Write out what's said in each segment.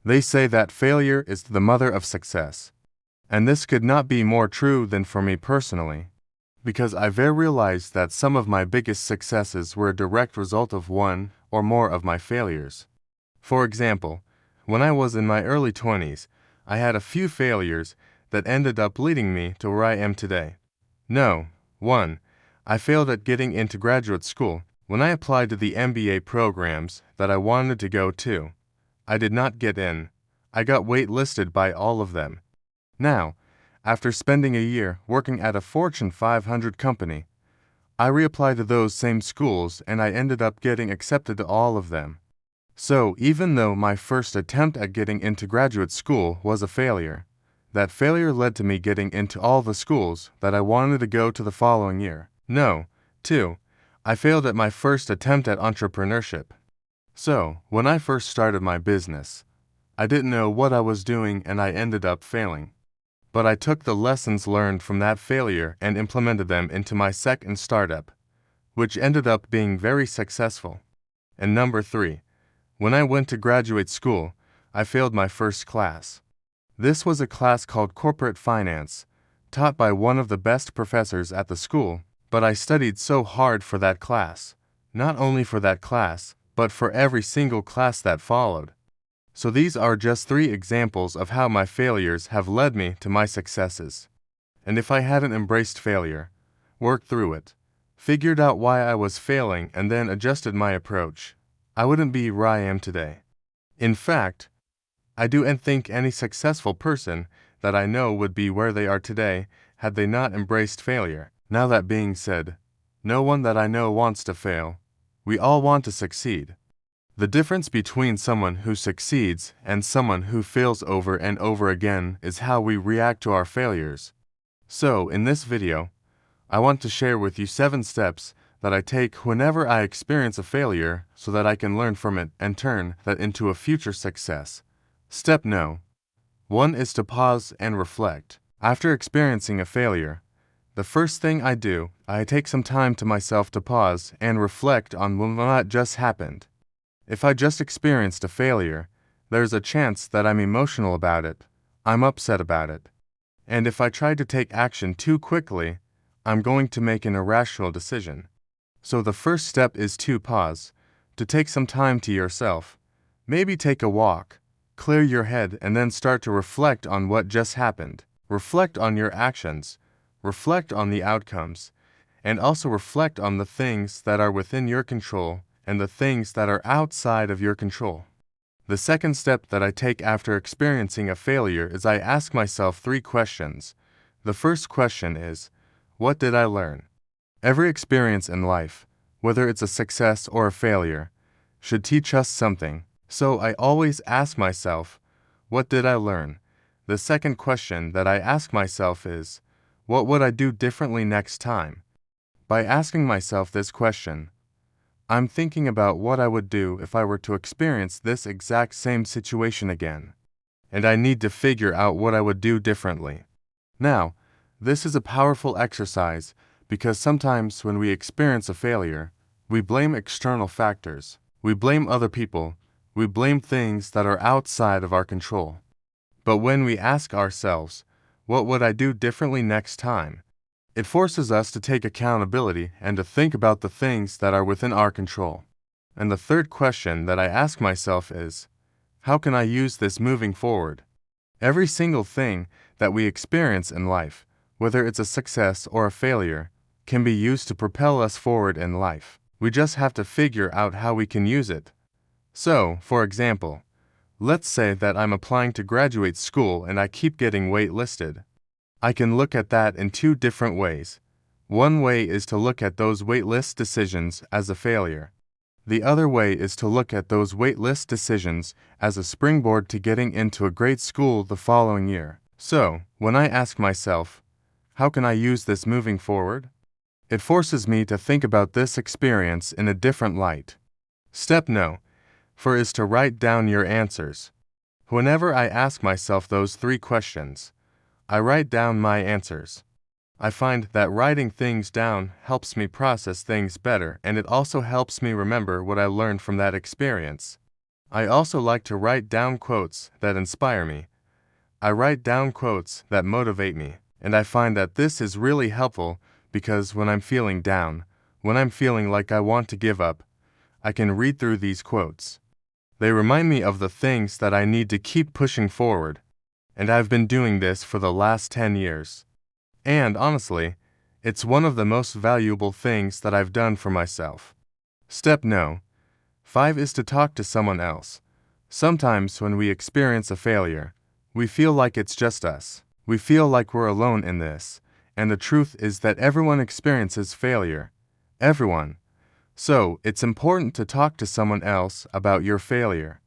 They say that failure is the mother of success. And this could not be more true than for me personally, because I've realized that some of my biggest successes were a direct result of one or more of my failures. For example, when I was in my early 20s, I had a few failures that ended up leading me to where I am today. No, 1. I failed at getting into graduate school. When I applied to the MBA programs that I wanted to go to, I did not get in. I got waitlisted by all of them. Now, after spending a year working at a Fortune 500 company, I reapplied to those same schools and I ended up getting accepted to all of them. So, even though my first attempt at getting into graduate school was a failure, that failure led to me getting into all the schools that I wanted to go to the following year. No, 2. I failed at my first attempt at entrepreneurship. So, when I first started my business, I didn't know what I was doing and I ended up failing. But I took the lessons learned from that failure and implemented them into my second startup, which ended up being very successful. And number 3. When I went to graduate school, I failed my first class. This was a class called Corporate Finance, taught by one of the best professors at the school, but I studied so hard for that class, not only for that class, but for every single class that followed. So these are just 3 examples of how my failures have led me to my successes. And if I hadn't embraced failure, worked through it, figured out why I was failing and then adjusted my approach, I wouldn't be where I am today. In fact, I don't think any successful person that I know would be where they are today had they not embraced failure. Now that being said, no one that I know wants to fail. We all want to succeed. The difference between someone who succeeds and someone who fails over and over again is how we react to our failures. So, in this video, I want to share with you 7 steps that I take whenever I experience a failure so that I can learn from it and turn that into a future success. Step No. 1 is to pause and reflect. After experiencing a failure, the first thing I do, I take some time to myself to pause and reflect on what just happened. If I just experienced a failure, there's a chance that I'm emotional about it, I'm upset about it. And if I try to take action too quickly, I'm going to make an irrational decision. So the first step is to pause, to take some time to yourself. Maybe take a walk, clear your head, and then start to reflect on what just happened. Reflect on your actions, reflect on the outcomes, and also reflect on the things that are within your control and the things that are outside of your control. The second step that I take after experiencing a failure is I ask myself 3 questions. The first question is, what did I learn? Every experience in life, whether it's a success or a failure, should teach us something. So I always ask myself, what did I learn? The second question that I ask myself is, what would I do differently next time? By asking myself this question, I'm thinking about what I would do if I were to experience this exact same situation again, and I need to figure out what I would do differently. Now, this is a powerful exercise because sometimes when we experience a failure, we blame external factors, we blame other people, we blame things that are outside of our control. But when we ask ourselves, what would I do differently next time? It forces us to take accountability and to think about the things that are within our control. And the third question that I ask myself is, how can I use this moving forward? Every single thing that we experience in life, whether it's a success or a failure, can be used to propel us forward in life. We just have to figure out how we can use it. So, for example, let's say that I'm applying to graduate school and I keep getting waitlisted. I can look at that in 2 different ways. One way is to look at those waitlist decisions as a failure. The other way is to look at those waitlist decisions as a springboard to getting into a great school the following year. So, when I ask myself, how can I use this moving forward? It forces me to think about this experience in a different light. Step No. 4 is to write down your answers. Whenever I ask myself those 3 questions, I write down my answers. I find that writing things down helps me process things better, and it also helps me remember what I learned from that experience. I also like to write down quotes that inspire me. I write down quotes that motivate me, and I find that this is really helpful because when I'm feeling down, when I'm feeling like I want to give up, I can read through these quotes. They remind me of the things that I need to keep pushing forward, and I've been doing this for the last 10 years. And honestly, it's one of the most valuable things that I've done for myself. Step No. 5 is to talk to someone else. Sometimes when we experience a failure, we feel like it's just us. We feel like we're alone in this, and the truth is that everyone experiences failure. Everyone. So, it's important to talk to someone else about your failure.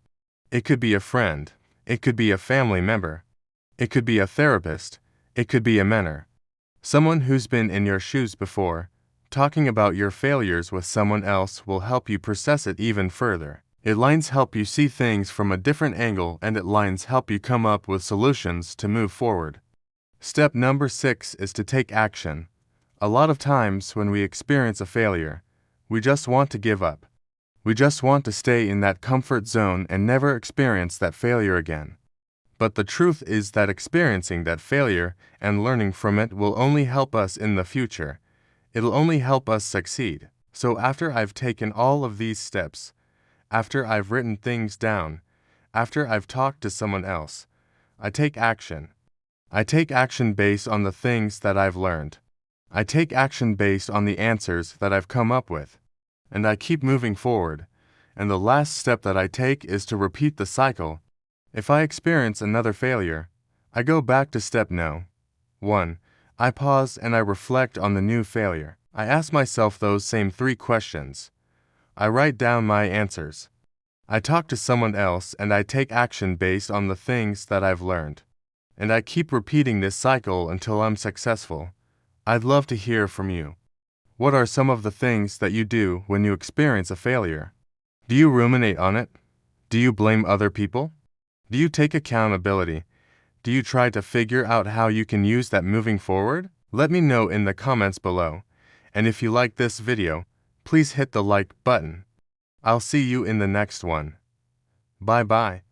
It could be a friend, it could be a family member, it could be a therapist, it could be a mentor. Someone who's been in your shoes before. Talking about your failures with someone else will help you process it even further. It lines help you see things from a different angle, and it lines help you come up with solutions to move forward. Step number 6 is to take action. A lot of times when we experience a failure, we just want to give up. We just want to stay in that comfort zone and never experience that failure again. But the truth is that experiencing that failure and learning from it will only help us in the future. It'll only help us succeed. So after I've taken all of these steps, after I've written things down, after I've talked to someone else, I take action. I take action based on the things that I've learned. I take action based on the answers that I've come up with. And I keep moving forward. And the last step that I take is to repeat the cycle. If I experience another failure, I go back to step No. 1. I pause and I reflect on the new failure. I ask myself those same 3 questions. I write down my answers. I talk to someone else and I take action based on the things that I've learned. And I keep repeating this cycle until I'm successful. I'd love to hear from you. What are some of the things that you do when you experience a failure? Do you ruminate on it? Do you blame other people? Do you take accountability? Do you try to figure out how you can use that moving forward? Let me know in the comments below. And if you like this video, please hit the like button. I'll see you in the next one. Bye bye.